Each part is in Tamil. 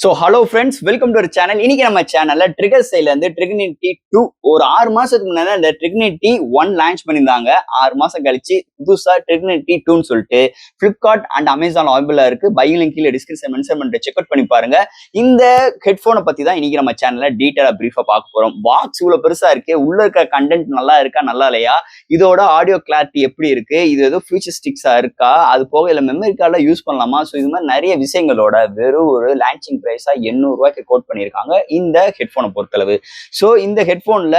So hello friends, welcome to our channel. இன்னைக்கு நம்ம சேனல்ல ட்ரிகர் சைடுல இருந்து ட்ரிக்னிட்டி 2 ஒரு 6 மாசத்துக்கு முன்னாடி அந்த ட்ரிக்னிட்டி 1 லான்ச் பண்ணியிருந்தாங்க. 6 மாசம் கழிச்சு புதுசா ட்ரிக்னிட்டி 2ன்னு சொல்லிட்டு பிளிப்கார்ட் அண்ட் அமேசான் அவைலபிளா இருக்கு. பை லிங்க் கீழே டிஸ்கிரிப்ஷன் மென்ஷன் பண்ணிட்டு செக் அவுட் பண்ணி பாருங்க. இந்த ஹெட்போனை பத்தி தான் இன்னைக்கு நம்ம சேனல்ல டீடைலா பிரீஃபா பார்க்க போறோம். பாக்ஸ் இவ்வளவு பெருசா இருக்கு, உள்ள இருக்க கண்டென்ட் நல்லா இருக்கா நல்லா இல்லையா, இதோட ஆடியோ கிளாரிட்டி எப்படி இருக்கு, இது ஏதோ ஃபியூச்சரிஸ்டிக்ஸா இருக்கா, அது போக இல்ல மெமரி கார்டுல யூஸ் பண்ணலாமா, ஸோ இது மாதிரி நிறைய விஷயங்களோட வெறும் ஒரு லான்ச்சிங் பிரைஸா 800 ரூபாய்க்கு கோட் பண்ணியிருக்காங்க இந்த ஹெட்போனை பொறுத்தளவு. ஸோ இந்த ஹெட்போன்ல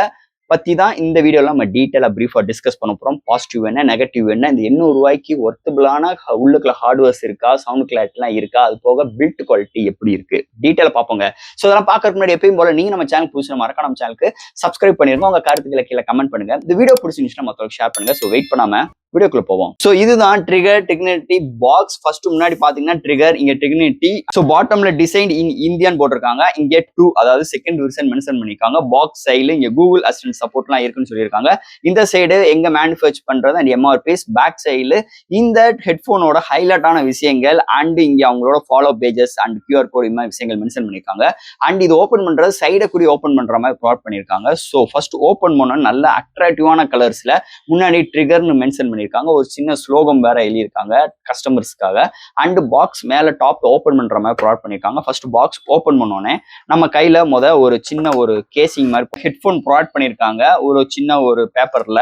பத்தி தான் இந்த வீடியோல நம்ம டீட்டெயிலா பிரீஃபா டிஸ்கஸ் பண்ண போறோம். பாசிட்டிவ் என்ன, நெகட்டிவ் என்ன, இந்த 800 ரூபாய்க்கு ஒர்த்தபிளான உள்ளுக்குள்ள ஹார்ட்வேர்ஸ் இருக்கா, சவுண்ட் கிளாரிட்டிலாம் இருக்கா, அது போக பில்ட் குவாலிட்டி எப்படி இருக்கு, டீட்டெயிலா பார்ப்போங்க. ஸோ அதெல்லாம் பார்க்கறதுக்கு முன்னாடி எப்பயும் போல நீங்க நம்ம சேனல் புதுசு மறக்காம நம்ம சேனலுக்கு சப்ஸ்கிரைப் பண்ணிருங்க. உங்க கருத்துக்களை கீழே கமெண்ட் பண்ணுங்க. இந்த வீடியோ பிடிச்சிருந்துச்சுன்னா மற்றவங்களுக்கு ஷேர் பண்ணுங்க. ஸோ வெயிட் பண்ணாம வீடியோக்குள்ள போவோம். சோ இதுதான் ட்ரிகர் ட்ரிக்னிட்டி பாக்ஸ். ஃபர்ஸ்ட் முன்னாடி பாத்தீங்கன்னா ட்ரிகர், இங்க ட்ரிக்னிட்டி. சோ பாட்டம்ல டிசைன் இன் இந்தியன் போட்டிருக்காங்க. இங்க 2 அதாவது செகண்ட் வெர்ஷன் மென்ஷன் பண்ணிருக்காங்க. பாக்ஸ் சைடுல இங்க கூகுள் அசிஸ்டன்ட் சப்போர்ட்லாம் இருக்குன்னு சொல்லியிருக்காங்க. இந்த சைடு எங்க மேனுஃபேக்சர் பண்றது அண்ட் எம்ஆர்பிஸ். பேக் சைடுல இந்த ஹெட்போனோட ஹைலைட்டான விஷயங்கள் அண்ட் இங்க அவங்களோட follow pages and QR code இந்த மாதிரி விஷயங்கள் மென்ஷன் பண்ணிருக்காங்க. அண்ட் இது ஓப்பன் பண்றது சைடை கூடி ஓப்பன் பண்ற மாதிரி ப்ரொவைட் பண்ணிருக்காங்க. சோ ஃபர்ஸ்ட் ஓப்பன் பண்ண நல்ல அட்ராக்டிவான கலர்ஸ்ல முன்னாடி ட்ரிகர்னு மென்ஷன் பண்ணி ஒரு சின்ன ஸ்லோகம் வேற எழுதியிருக்காங்க கஸ்டமர்ஸ்க்காக. அண்ட் பாக்ஸ் மேல டாப் ஓபன் பண்ற மாதிரி ப்ரொவைட் பண்ணிருக்காங்க. ஃபர்ஸ்ட் பாக்ஸ் ஓபன் பண்ணோடனே நம்ம கையில ஒரு சின்ன ஒரு கேசிங் மாதிரி ஹெட்போன் ப்ரொவைட் பண்ணிருக்காங்க. ஒரு சின்ன ஒரு பேப்பர்ல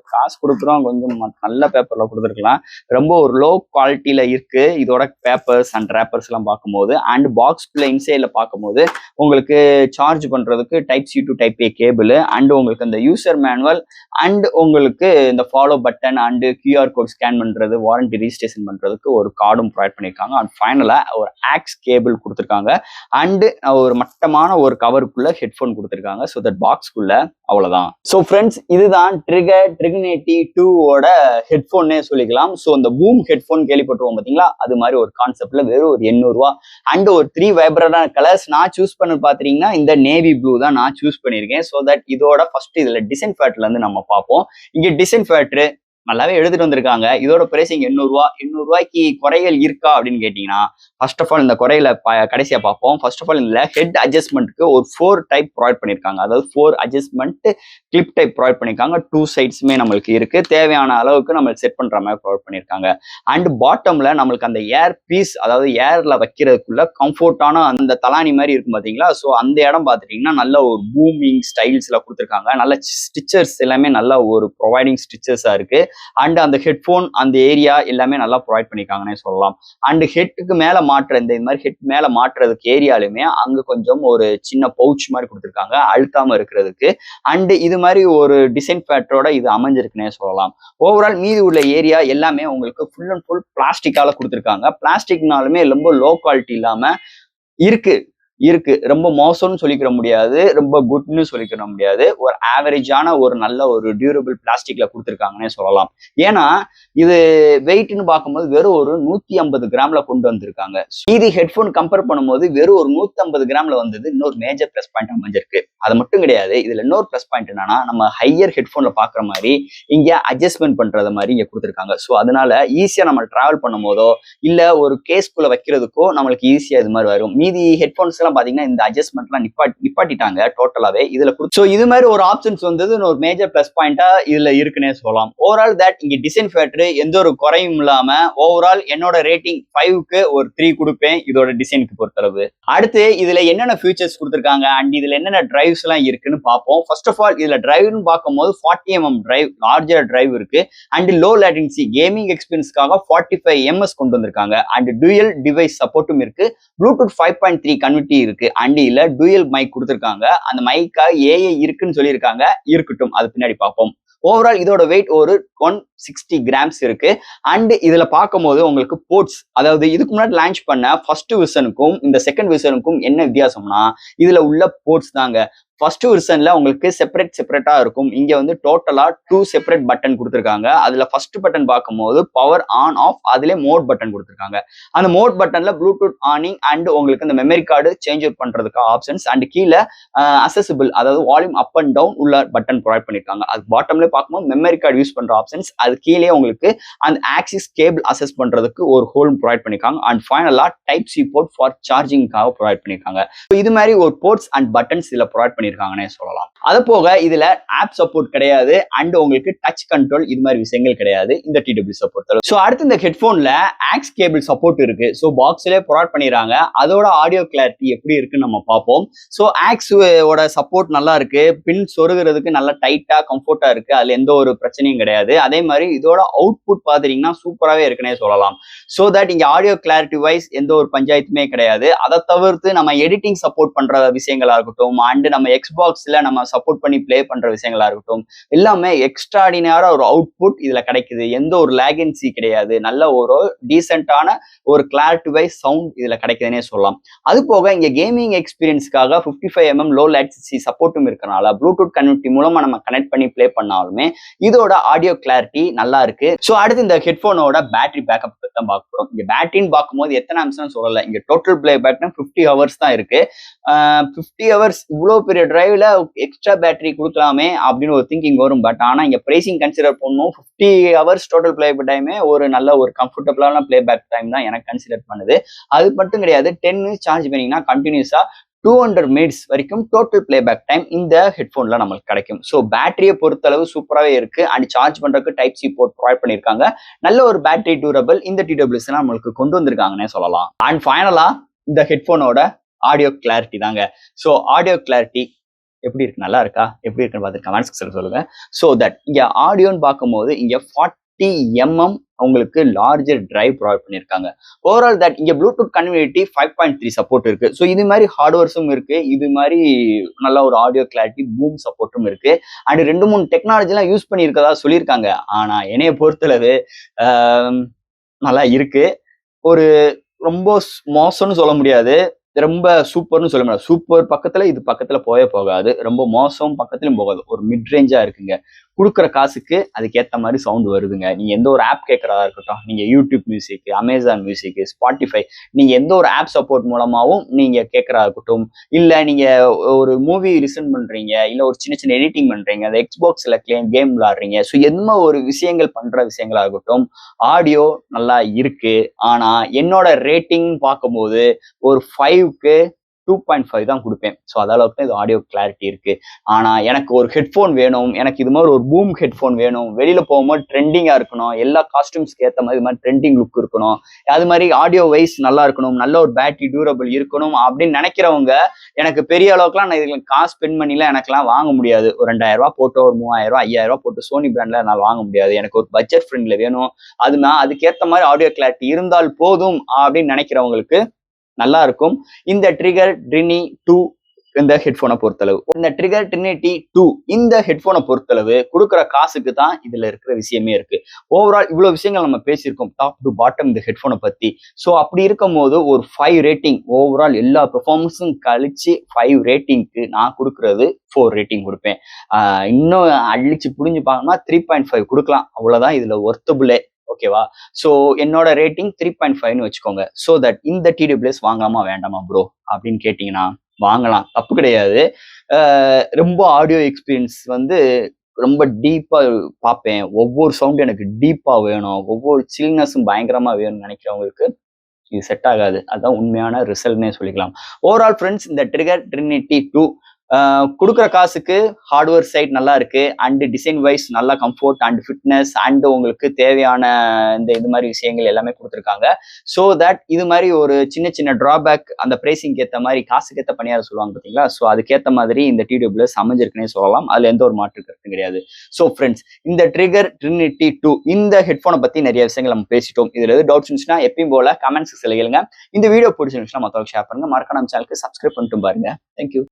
காசு கொடுக்குறோம், கொஞ்சம் நல்ல பேப்பர்ல கொடுத்துருக்கலாம். ரொம்ப ஒரு லோ குவாலிட்டியில இருக்கு இதோட பேப்பர்ஸ் அண்ட் ரேப்பர்ஸ் எல்லாம் பார்க்கும்போது. அண்ட் பாக்ஸ்குள்ள இன்சைட்ல பார்க்கும்போது உங்களுக்கு சார்ஜ் பண்றதுக்கு type C to type A cable and உங்களுக்கு அந்த யூசர் மேனுவல் அண்ட் உங்களுக்கு இந்த follow button and QR code scan பண்றது, வாரண்டி ரிஜிஸ்ட்ரேஷன் பண்றதுக்கு ஒரு கார்டும் ப்ரொவைட் பண்ணியிருக்காங்க. அண்ட் ஃபைனலா ஒரு ஆக்ஸ் கேபிள் கொடுத்துருக்காங்க. அண்ட் ஒரு மட்டமான ஒரு கவருக்குள்ள ஹெட்போன் கொடுத்துருக்காங்க. ஸோ தட் பாக்ஸ்குள்ள அவ்வளவுதான். ஸோ ஃப்ரெண்ட்ஸ், இதுதான் ட்ரிக்னிட்டி 2ஓட ஹெட்போன்னே சொல்லிக்கலாம். ஸோ இந்த பூம் ஹெட்போன் கேள்விப்பட்டுவோம் பார்த்தீங்களா, அது மாதிரி ஒரு கான்செப்ட்ல வெறும் ஒரு 800 ரூபா அண்ட் ஒரு 3 வைப்ரண்டான கலர்ஸ். நான் சூஸ் பண்ண பாத்தீங்கன்னா இந்த நேவி ப்ளூ தான் நான் சூஸ் பண்ணியிருக்கேன். ஸோ தட் இதோட ஃபர்ஸ்ட் இதுல டிசைன் ஃபேக்டர்ல இருந்து நம்ம பார்ப்போம். இங்க டிசைன் ஃபேக்டர் நல்லாவே எடுத்துட்டு வந்திருக்காங்க. இதோட பிரைசிங் 800 ரூபா. 800 ரூபாய்க்கு குறைகள் இருக்கா அப்படின்னு கேட்டீங்கன்னா, ஃபர்ஸ்ட் ஆஃப் ஆல் இந்த குறையில கடைசியா பார்ப்போம். ஃபர்ஸ்ட் ஆஃப் ஆல் இந்த ஹெட் அட்ஜஸ்ட்மெண்ட்க்கு ஒரு 4 டைப் ப்ரொவைட் பண்ணிருக்காங்க. அதாவது 4 அட்ஜஸ்ட்மெண்ட் கிளிப் டைப் ப்ரொவைட் பண்ணிருக்காங்க. 2 சைட்ஸுமே நம்மளுக்கு இருக்கு. தேவையான அளவுக்கு நம்ம செட் பண்ற மாதிரி ப்ரொவைட் பண்ணிருக்காங்க. அண்ட் பாட்டம்ல நம்மளுக்கு அந்த ஏர் பீஸ், அதாவது ஏர்ல வைக்கிறதுக்குள்ள கம்ஃபர்டான அந்த தலானி மாதிரி இருக்கும் பாத்தீங்களா. ஸோ அந்த இடம் பாத்துட்டீங்கன்னா நல்ல ஒரு பூமிங் ஸ்டைல்ஸ்ல கொடுத்துருக்காங்க. நல்ல ஸ்டிச்சர்ஸ் எல்லாமே நல்ல ஒரு ப்ரொவைடிங் ஸ்டிச்சர்ஸா இருக்கு. அண்ட் அந்த ஹெட்போன் அந்த ஏரியா எல்லாமே நல்லா ப்ரொவைட் பண்ணிருக்காங்கன்னே சொல்லலாம். அண்ட் ஹெட்டுக்கு மேல மாற்ற இந்த மாதிரி ஹெட் மேல மாற்றுறதுக்கு ஏரியாலுமே அங்க கொஞ்சம் ஒரு சின்ன பவுச் மாதிரி கொடுத்துருக்காங்க அழுத்தாம இருக்கிறதுக்கு. அண்ட் இது மாதிரி ஒரு டிசைன் ஃபேக்டரோட இது அமைஞ்சிருக்குன்னே சொல்லலாம். ஓவரால் மீதி உள்ள ஏரியா எல்லாமே உங்களுக்கு ஃபுல் அண்ட் ஃபுல் பிளாஸ்டிக்கால கொடுத்துருக்காங்க. பிளாஸ்டிக்னாலுமே ரொம்ப லோ குவாலிட்டி இல்லாம இருக்கு. ரொம்ப மோசம்னு சொல்லிக்கிற முடியாது, ரொம்ப குட்னு சொல்லிக்கிற முடியாது. ஒரு ஆவரேஜான ஒரு நல்ல ஒரு டியூரபிள் பிளாஸ்டிக்ல கொடுத்துருக்காங்கன்னே சொல்லலாம். ஏன்னா இது வெயிட்னு பார்க்கும்போது வெறும் ஒரு 150 கிராம்ல கொண்டு வந்திருக்காங்க. இது ஹெட்போன் கம்பேர் பண்ணும்போது வெறும் ஒரு 150 கிராம்ல வந்தது இன்னொரு மேஜர் பிளஸ் பாயிண்ட் அமைஞ்சிருக்கு. அது மட்டும் கிடையாது, இதுல இன்னொரு பிளஸ் பாயிண்ட் என்னன்னா, நம்ம ஹையர் ஹெட்போன்ல பாக்குற மாதிரி இங்க அட்ஜஸ்ட்மெண்ட் பண்றது மாதிரி இங்க கொடுத்துருக்காங்க. ஸோ அதனால ஈஸியா நம்ம டிராவல் பண்ணும் போதோ இல்ல ஒரு கேஸ்குள்ள வைக்கிறதுக்கோ நம்மளுக்கு ஈஸியா இது மாதிரி வரும். மீதி ஹெட்போன்ஸ் எல்லாம் பாத்தீங்கன்னா இந்த அட்ஜஸ்ட்மெண்ட்லாம் நிப்பாட்டிட்டாங்க டோட்டலாவே. இதுல சோ இது மாதிரி ஒரு ஆப்ஷன்ஸ் வந்தது ஒரு மேஜர் பிளஸ் பாயிண்டா இதுல இருக்குன்னே சொல்லலாம். ஓவரால் தட் இங்க டிசைன் ஃபேக்டர் எந்த ஒரு குறையும் இல்லாம ஓவரால் என்னோட ரேட்டிங் 5க்கு ஒரு 3 கொடுப்பேன் இதோட டிசைனுக்கு பொறுத்தளவு. அடுத்து இதுல என்னென்ன ஃபீச்சர்ஸ் கொடுத்துருக்காங்க அண்ட் இதுல என்னென்ன டிரைவ்ஸ் எல்லாம் இருக்குன்னு பார்ப்போம். ஃபர்ஸ்ட் ஆஃப் ஆல் இதுல டிரைவ்னு பார்க்கும்போது 40mm டிரைவ், லார்ஜர் டிரைவ் இருக்கு. அண்ட் லோ லேட்டன்சி கேமிங் எக்ஸ்பீரியன்ஸ்க்காக 45 ms கொண்டு வந்திருக்காங்க. அண்ட் டூயல் டிவைஸ் சப்போர்ட்டும் இருக்கு. ப்ளூடூத் 5.3 கன்வெர்ட்டி இருக்கு. அண்ட் இதுல டூயல் மைக் கொடுத்துருக்காங்க. அந்த மைக்கா ஏஐ இருக்குன்னு சொல்லியிருக்காங்க. இருக்கட்டும், அது பின்னாடி பார்ப்போம். ஓவரால் இதோட வெயிட் ஒரு 160 கிராம்ஸ் இருக்கு. அண்ட் இதுல பார்க்கும்போது உங்களுக்கு போர்ட்ஸ், அதாவது இதுக்கு முன்னாடி லான்ச் பண்ண ஃபர்ஸ்ட் வெர்ஷனுக்கும் இந்த செகண்ட் வெர்ஷனுக்கும் என்ன வித்தியாசம்னா, இதுல உள்ள போர்ட்ஸ் தாங்க. ஃபர்ஸ்ட் வெர்ஷன்ல உங்களுக்கு செப்பரேட்டா இருக்கும். இங்க வந்து டோட்டலா 2 செப்பரேட் பட்டன் கொடுத்துருக்காங்க. அதுல ஃபர்ஸ்ட் பட்டன் பார்க்கும்போது பவர் ஆன் ஆஃப், அதுல மோட் பட்டன் கொடுத்துருக்காங்க. அந்த மோட் பட்டன்ல ப்ளூடூத் ஆனிங் அண்ட் உங்களுக்கு இந்த மெமரி கார்டு சேஞ்ச் அவுட் பண்றதுக்கு ஆப்ஷன்ஸ் அண்ட் கீழே அசசிபிள், அதாவது வால்யூம் அப் அண்ட் டவுன் உள்ள பட்டன் ப்ரொவைட் பண்ணிருக்காங்க. அது பாட்டம்ல பார்க்கும்போது மெமரி கார்டு யூஸ் பண்ற ஆப்ஷன்ஸ், அது கீழே உங்களுக்கு அந்த ஆக்சிஸ் கேபிள் அசஸ் பண்றதுக்கு ஒரு ஹோல் ப்ரொவைட் பண்ணிருக்காங்க. அண்ட் ஃபைனலா டைப் சி போர்ட் ஃபார் சார்ஜிங்காக ப்ரொவைட் பண்ணிருக்காங்க. இது மாதிரி ஒரு போர்ட்ஸ் அண்ட் பட்டன்ஸ் இதுல ப்ரொவைட் பண்ணிருக்காங்கன்னே சொல்லலாம். அது போக இதுல ஆப் சப்போர்ட் கிடையாது அண்ட் உங்களுக்கு டச் கண்ட்ரோல் இது மாதிரி விஷயங்கள் கிடையாது இந்த டிடபிள்யூ சப்போர்ட். ஸோ அடுத்து இந்த ஹெட்ஃபோன்ல ஆக்ஸ் கேபிள் சப்போர்ட் இருக்கு. ஸோ பாக்ஸ்லேயே ப்ரொவைட் பண்ணிடுறாங்க. அதோட ஆடியோ கிளாரிட்டி எப்படி இருக்குன்னு நம்ம பார்ப்போம். ஸோ ஆக்ஸோட சப்போர்ட் நல்லா இருக்கு. பின் சொருகிறதுக்கு நல்லா டைட்டா கம்ஃபர்ட்டா இருக்கு. அதுல எந்த ஒரு பிரச்சனையும் கிடையாது. அதே மாதிரி இதோட அவுட்புட் பாத்தீங்கன்னா சூப்பராகவே இருக்குன்னே சொல்லலாம். ஸோ தட் இங்க ஆடியோ கிளாரிட்டி வைஸ் எந்த ஒரு பஞ்சாயத்துமே கிடையாது. அதை தவிர்த்து நம்ம எடிட்டிங் சப்போர்ட் பண்ற விஷயங்களா இருக்கட்டும் அண்ட் நம்ம எக்ஸ்பாக்ஸ்ல நம்ம சப்போர்ட் பண்ணி பிளே பண்ற விஷயங்களா இருக்கட்டும், எல்லாமே எக்ஸ்ட்ராடினரா ஒரு அவுட்புட் இதுல கிடைக்குது. எந்த ஒரு லேகன்சி கிடையாது. நல்ல ஒரு டீசென்டான ஒரு கிளாரிட்டி வைஸ் சவுண்ட் இதுல கிடைக்குதுன்னே சொல்லலாம். அது போக இங்க கேமிங் எக்ஸ்பீரியன்ஸ்க்காக 55mm லோ லேட்டன்சி சப்போர்ட்டும் இருக்கனால ப்ளூடூத் கனெக்டிவிட்டி மூலமா நம்ம கனெக்ட் பண்ணி பிளே பண்ணாலுமே இதோட ஆடியோ கிளாரிட்டி நல்லா இருக்கு. ஸோ அடுத்து இந்த ஹெட்ஃபோனோட பேட்டரி பேக்கப் தான் பார்க்க போறோம். இங்க பேட்டரின்னு பார்க்கும்போது எத்தனை அம்சம் சொல்லல. இங்க டோட்டல் பிளே பேக்னா 50 ஹவர்ஸ் தான் இருக்கு. 50 ஹவர்ஸ் இவ்வளவு பெரிய டிரைவ்ல எக்ஸ்ட்ரா பேட்டரி கொடுக்கலாமே அப்படின்னு ஒரு திங்கிங் வரும். பட் ஆனா இங்க பிரைசிங் கன்சிடர் பண்ணும். 50 ஹவர்ஸ் டோட்டல் பிளே டைமே ஒரு நல்ல ஒரு கம்ஃபர்டபுளான பிளே பேக் டைம் தான் எனக்கு கன்சிடர் பண்ணுது. அது மட்டும் கிடையாது, 10 மினிட்ஸ் சார்ஜ் பண்ணீங்கன்னா கண்டினியூஸா 200 மினிட்ஸ் வரைக்கும் டோட்டல் பிளேபேக் டைம் இந்த ஹெட்ஃபோன்ல நம்மளுக்கு கிடைக்கும். ஸோ பேட்டரியை பொறுத்தளவு சூப்பராகவே இருக்கு அண்ட் சார்ஜ் பண்றதுக்கு டைப் சி போர்ட் ப்ரொவைட் பண்ணியிருக்காங்க. நல்ல ஒரு பேட்டரி டியூரபிள் இந்த டிடபிள்யூஸ் நம்மளுக்கு கொண்டு வந்திருக்காங்கன்னே சொல்லலாம். அண்ட் ஃபைனலா இந்த ஹெட்ஃபோனோட ஆடியோ கிளாரிட்டி தாங்க. ஸோ ஆடியோ கிளாரிட்டி எப்படி இருக்கு, நல்லா இருக்கா, எப்படி இருக்குன்னு பார்த்துட்டு கமெண்ட் செக்ஷன்ல சொல்லுங்க. ஸோ தட் இங்க ஆடியோன்னு பார்க்கும்போது இங்க 40mm உங்களுக்கு லார்ஜர் டிரைவ் ப்ரொவைட் பண்ணியிருக்காங்க. ஓவரால் தட் இங்க ப்ளூடூத் கனெக்டிவிட்டி 5.3 சப்போர்ட் இருக்கு. ஸோ இது மாதிரி ஹார்ட்வேர்ஸும் இருக்கு. இது மாதிரி நல்ல ஒரு ஆடியோ கிளாரிட்டி பூம் சப்போர்ட்டும் இருக்கு. அண்ட் 2-3 டெக்னாலஜிலாம் யூஸ் பண்ணியிருக்கதா சொல்லியிருக்காங்க. ஆனா என்னைய பொறுத்தளவு நல்லா இருக்கு. ஒரு ரொம்ப மோசம்னு சொல்ல முடியாது, ரொம்ப சூப்பர்னு சொல்ல முடியாது. சூப்பர் பக்கத்துல இது பக்கத்துல போகாது. ரொம்ப மோசம் பக்கத்துலயும் போகாது. ஒரு மிட் ரேஞ்சா இருக்குங்க. கொடுக்குற காசுக்கு அதுக்கேற்ற மாதிரி சவுண்ட் வருதுங்க. நீங்க எந்த ஒரு ஆப் கேட்கறதா இருக்கட்டும், நீங்க YouTube music, Amazon music, Spotify, நீங்க எந்த ஒரு ஆப் சப்போர்ட் மூலமாவும் நீங்க கேட்கறதா இருக்கட்டும், இல்ல நீங்க ஒரு மூவி லிசன் பண்றீங்க, இல்ல ஒரு சின்ன சின்ன எடிட்டிங் பண்றீங்க, அந்த எக்ஸ்பாக்ஸ்ல கேம் விளையாடுறீங்க, ஸோ என்ன ஒரு விஷயங்கள் பண்ற விஷயங்களா இருக்கட்டும், ஆடியோ நல்லா இருக்கு. ஆனா என்னோட ரேட்டிங் பார்க்கும்போது ஒரு 5க்கு 2.5 தான் கொடுப்பேன். ஸோ அதளவுக்கு இது ஆடியோ கிளாரிட்டி இருக்கு. ஆனா எனக்கு ஒரு ஹெட்ஃபோன் வேணும், எனக்கு இது மாதிரி ஒரு பூம் ஹெட்ஃபோன் வேணும், வெளியில போகும்போது ட்ரெண்டிங்கா இருக்கணும், எல்லா காஸ்டியூம்ஸ்க்கு ஏற்ற மாதிரி இது மாதிரி ட்ரெண்டிங் லுக் இருக்கணும், அது மாதிரி ஆடியோ வைஸ் நல்லா இருக்கணும், நல்ல ஒரு பேட்டரி டியூரபிள் இருக்கணும் அப்படின்னு நினைக்கிறவங்க, எனக்கு பெரிய அளவுக்குலாம் நான் இதுல காசு ஸ்பெண்ட் பண்ணிலாம் எனக்குலாம் வாங்க முடியாது. ஒரு 2000 ரூபாய் போட்டு, ஒரு 3000 ரூபாய் 5000 ரூபாய் போட்டு சோனி பிராண்ட்ல என்னால் வாங்க முடியாது. எனக்கு ஒரு பட்ஜெட் ஃப்ரெண்ட்ல வேணும், அதுக்கேற்ற மாதிரி ஆடியோ கிளாரிட்டி இருந்தால் போதும் அப்படின்னு நினைக்கிறவங்களுக்கு நல்லா இருக்கும் இந்த ட்ரிகர் ட்ரினி 2 இந்த ஹெட்ஃபோனை பொறுத்தளவு. இந்த ட்ரிகர் ட்ரினிட்டி 2 இந்த ஹெட்ஃபோனை பொறுத்தளவு கொடுக்குற காசுக்கு தான் இதுல இருக்கிற விஷயமே இருக்கு. ஓவரால் இவ்வளவு விஷயங்கள் நம்ம பேசியிருக்கோம் டாப் டு பாட்டம் இந்த ஹெட்ஃபோனை பத்தி. ஸோ அப்படி இருக்கும் போது ஒரு 5 ரேட்டிங், ஓவரால் எல்லா பெர்ஃபார்மன்ஸும் கழிச்சு 5 ரேட்டிங்க்கு நான் கொடுக்கறது 4 ரேட்டிங் கொடுப்பேன். இன்னும் அழிச்சு புரிஞ்சு பார்க்கணும்னா 3.5 கொடுக்கலாம். அவ்வளவுதான் இதுல ஒர்த்தபிளே. ஓகேவா? ஸோ என்னோட ரேட்டிங் 3.5ன்னு வச்சுக்கோங்க. ஸோ தட் இந்த டிடபிள்யூஎஸ் வாங்கலாமா வேண்டாமா ப்ரோ அப்படின்னு கேட்டீங்கன்னா வாங்கலாம், தப்பு கிடையாது. ரொம்ப ஆடியோ எக்ஸ்பீரியன்ஸ் வந்து ரொம்ப டீப்பா பார்ப்பேன். ஒவ்வொரு சவுண்ட் எனக்கு டீப்பா வேணும், ஒவ்வொரு சில்னஸும் பயங்கரமா வேணும்னு நினைக்கிறவங்களுக்கு இது செட் ஆகாது. அதுதான் உண்மையான ரிசல்ட்னே சொல்லிக்கலாம். ஓவரால் ஃப்ரெண்ட்ஸ், இந்த ட்ரிகர் ட்ரினிட்டி 2 கொடுக்குற காசுக்கு ஹார்ட்வேர் சைட் நல்லா இருக்கு அண்ட் டிசைன் வைஸ் நல்லா கம்ஃபோர்ட் அண்ட் ஃபிட்னஸ் அண்ட் உங்களுக்கு தேவையான இது மாதிரி விஷயங்கள் எல்லாமே கொடுத்துருக்காங்க. ஸோ தட் இது மாதிரி ஒரு சின்ன சின்ன டிராபேக் அந்த பிரைசிங்க்கு ஏற்ற மாதிரி காசுக்கு ஏற்ற பணியார சொல்லுவாங்க பார்த்தீங்களா, ஸோ அதுக்கேற்ற மாதிரி இந்த டிடபிள்யூஎஸ் அமைஞ்சிருக்குன்னே சொல்லலாம். அதுல எந்த ஒரு மாற்று கருத்தும் கிடையாது. ஸோ ஃப்ரெண்ட்ஸ், இந்த ட்ரிகர் ட்ரினிட்டி 2 இந்த ஹெட்ஃபோனை பத்தி நிறைய விஷயங்கள் நம்ம பேசிட்டோம். இதுல எது டவுட்ஸ் இருந்துச்சுன்னா எப்பயும் போல கமெண்ட்ஸ் கேளுங்க. இந்த வீடியோ பிடிச்சிருந்துச்சுன்னா மற்றவங்க ஷேர் பண்ணுங்க. மறக்காம நம்ம சேனலுக்கு சப்ஸ்கிரைப் பண்ணிட்டு பாருங்க. தேங்க்யூ.